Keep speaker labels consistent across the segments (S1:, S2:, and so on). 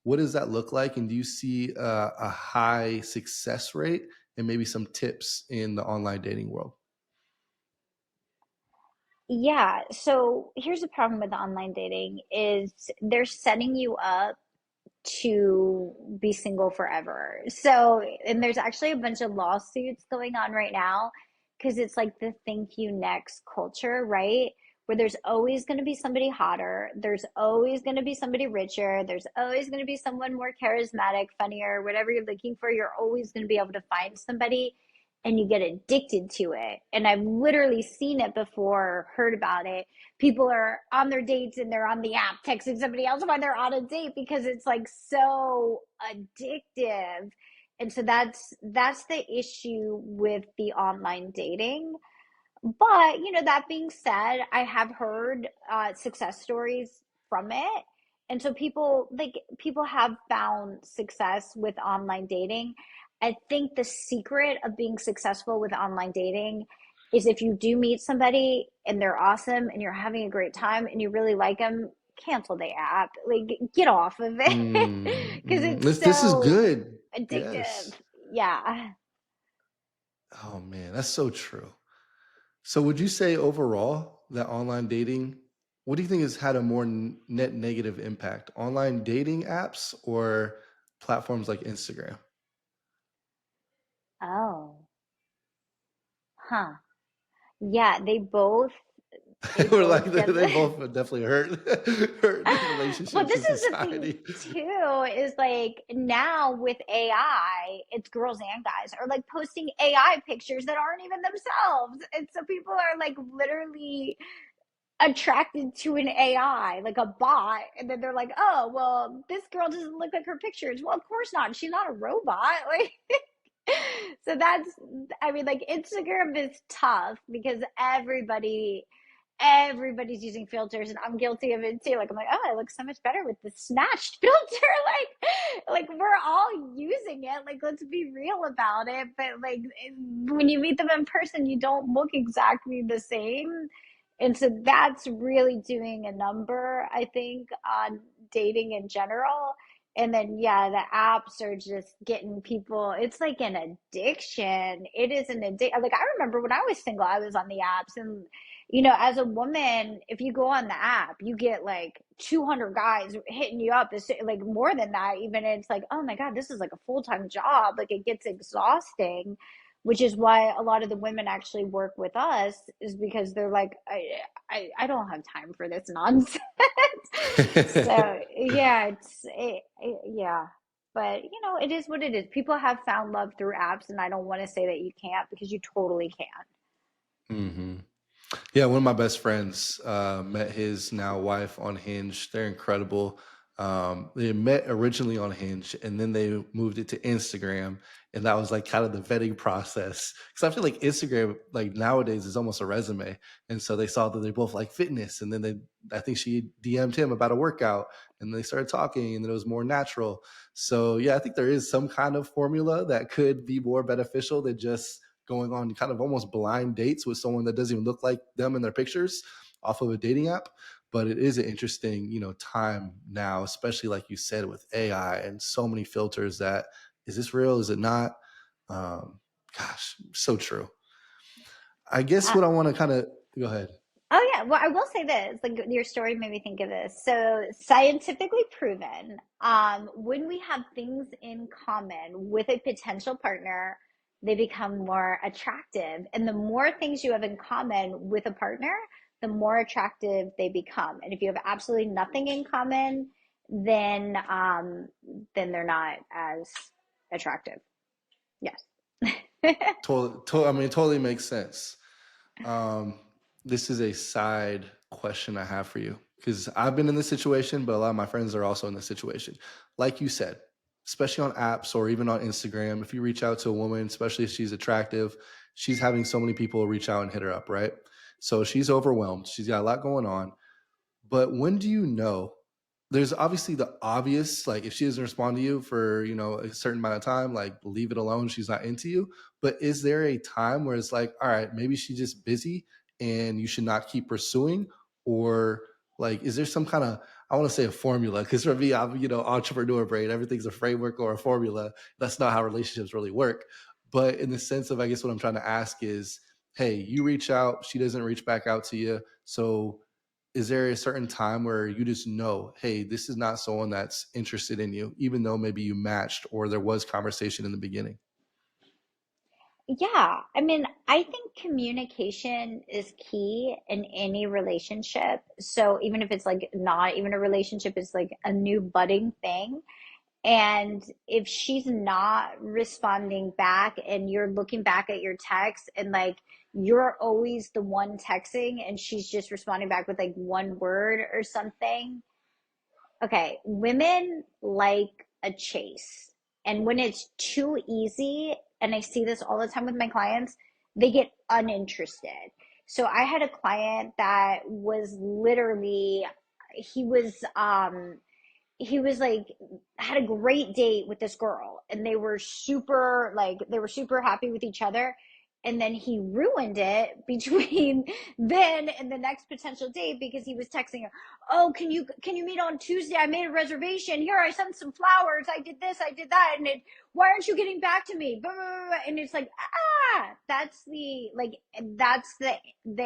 S1: What does that look like? And do you see a high success rate and maybe some tips in the online dating world?
S2: Yeah, so here's the problem with online dating is they're setting you up to be single forever. So, and there's actually a bunch of lawsuits going on right now because it's like the thank you next culture, right? Where there's always going to be somebody hotter, there's always going to be somebody richer, there's always going to be someone more charismatic, funnier, whatever you're looking for, you're always going to be able to find somebody and you get addicted to it. And I've literally seen it before, heard about it. People are on their dates and they're on the app texting somebody else while they're on a date because it's like so addictive. And so that's the issue with the online dating. But that being said, I have heard success stories from it. And so people have found success with online dating. I think the secret of being successful with online dating is if you do meet somebody and they're awesome and you're having a great time and you really like them, cancel the app. Like, get off of it
S1: Mm,
S2: because
S1: mhm.
S2: it's
S1: This is
S2: so
S1: good.
S2: addictive.
S1: Yes.
S2: Yeah.
S1: Oh man, that's so true. So would you say overall that online dating, what do you think has had a more net negative impact? Online dating apps or platforms like Instagram?
S2: Oh, huh. Yeah, they
S1: Or like
S2: both
S1: they
S2: definitely.
S1: both would definitely hurt hurt the
S2: Well,
S1: relationships
S2: this
S1: in
S2: is the thing
S1: society.
S2: too, is like now with AI, it's girls and guys are like posting AI pictures that aren't even themselves. And so people are like literally attracted to an AI, like a bot, and then they're like, "Oh, well, this girl doesn't look like her pictures." Well, of course not. She's not a robot. Like so that's I mean, like Instagram is tough because everybody's using filters and I'm guilty of it too. Like I'm like, oh, I look so much better with the snatched filter. Like we're all using it. Like let's be real about it. But like when you meet them in person, you don't look exactly the same. And so that's really doing a number, I think, on dating in general. And then yeah, the apps are just getting people. It's like an addiction. It is an addiction. Like I remember when I was single, I was on the apps and as a woman, if you go on the app, you get like 200 guys hitting you up. It's like more than that, even. It's like, oh my God, this is like a full time job. Like it gets exhausting, which is why a lot of the women actually work with us, is because they're like, I don't have time for this nonsense. So, yeah, yeah. But, it is what it is. People have found love through apps, and I don't want to say that you can't because you totally can.
S1: hmm Yeah, one of my best friends met his now wife on Hinge. They're incredible. They met originally on Hinge, and then they moved it to Instagram, and that was like kind of the vetting process. Because I feel like Instagram, like nowadays, is almost a resume. And so they saw that they both like fitness, and then I think she DM'd him about a workout, and they started talking, and then it was more natural. So yeah, I think there is some kind of formula that could be more beneficial than just going on kind of almost blind dates with someone that doesn't even look like them in their pictures off of a dating app. But it is an interesting, time now, especially like you said with AI and so many filters that is this real? Is it not? Gosh, so true. I guess
S2: Uh,
S1: what I want to kind of go ahead.
S2: oh yeah, well I will say this, like your story made me think of this. So scientifically proven, when we have things in common with a potential partner, they become more attractive. And the more things you have in common with a partner, the more attractive they become. And if you have absolutely nothing in common, then they're not as attractive. Yes.
S1: Totally, I mean, it totally makes sense. Um, this is a side question I have for you because I've been in this situation, but a lot of my friends are also in this situation. Like you said, especially on apps or even on Instagram, if you reach out to a woman, especially if she's attractive, she's having so many people reach out and hit her up, right? So she's overwhelmed. She's got a lot going on. But when do you know? There's obviously the obvious, like if she doesn't respond to you for, a certain amount of time, like leave it alone, she's not into you. But is there a time where it's like, all right, maybe she's just busy and you should not keep pursuing? Or like, is there some kind of, I want to say a formula because for me, I'm entrepreneur brain. Everything's a framework or a formula. That's not how relationships really work. But in the sense of, I guess what I'm trying to ask is, hey, you reach out, she doesn't reach back out to you. So is there a certain time where you just know, hey, this is not someone that's interested in you, even though maybe you matched or there was conversation in the beginning?
S2: Yeah, I mean, I think communication is key in any relationship. So even if it's like not even a relationship, it's like a new budding thing. And if she's not responding back and you're looking back at your text and like you're always the one texting and she's just responding back with like one word or something, okay, women like a chase. And when it's too easy, and I see this all the time with my clients, they get uninterested. So I had a client that was literally, he was he was like had a great date with this girl and they were super happy with each other, and then he ruined it between then and the next potential date because he was texting her, oh, can you meet on Tuesday? I made a reservation here, I sent some flowers, I did this, I did that, and why aren't you getting back to me, blah, blah, blah. And it's like, that's the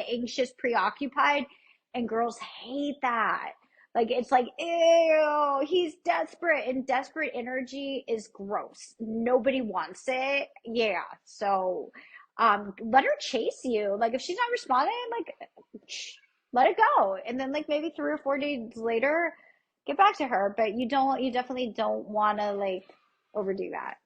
S2: anxious preoccupied, and girls hate that. Like it's like, ew, he's desperate, and desperate energy is gross. Nobody wants it. Yeah. So let her chase you. Like if she's not responding, like let it go. And then like maybe 3 or 4 days later, get back to her. But you definitely don't wanna like overdo that.